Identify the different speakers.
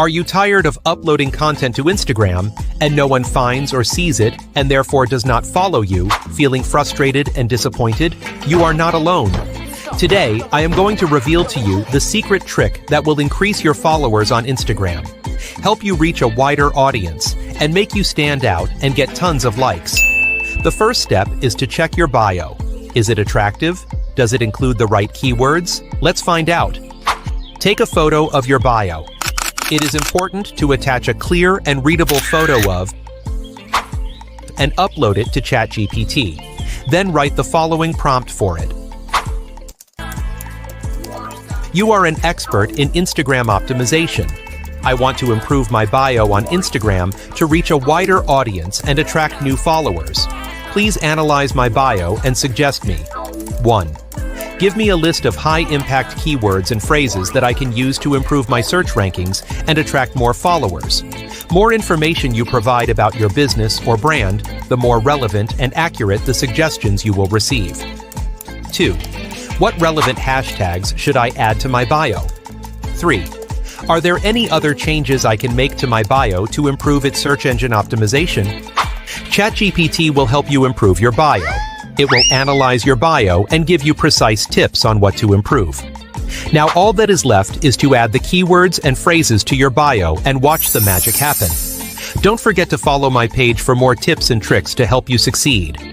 Speaker 1: Are you tired of uploading content to Instagram and no one finds or sees it and therefore does not follow you, feeling frustrated and disappointed? You are not alone. Today, I am going to reveal to you the secret trick that will increase your followers on Instagram, help you reach a wider audience, and make you stand out and get tons of likes. The first step is to check your bio. Is it attractive? Does it include the right keywords? Let's find out. Take a photo of your bio. It is important to attach a clear and readable photo of and upload it to ChatGPT. Then write the following prompt for it. You are an expert in Instagram optimization. I want to improve my bio on Instagram to reach a wider audience and attract new followers. Please analyze my bio and suggest me. 1. Give me a list of high-impact keywords and phrases that I can use to improve my search rankings and attract more followers. More information you provide about your business or brand, the more relevant and accurate the suggestions you will receive. 2. What relevant hashtags should I add to my bio? 3. Are there any other changes I can make to my bio to improve its search engine optimization? ChatGPT will help you improve your bio. It will analyze your bio and give you precise tips on what to improve. Now all that is left is to add the keywords and phrases to your bio and watch the magic happen. Don't forget to follow my page for more tips and tricks to help you succeed.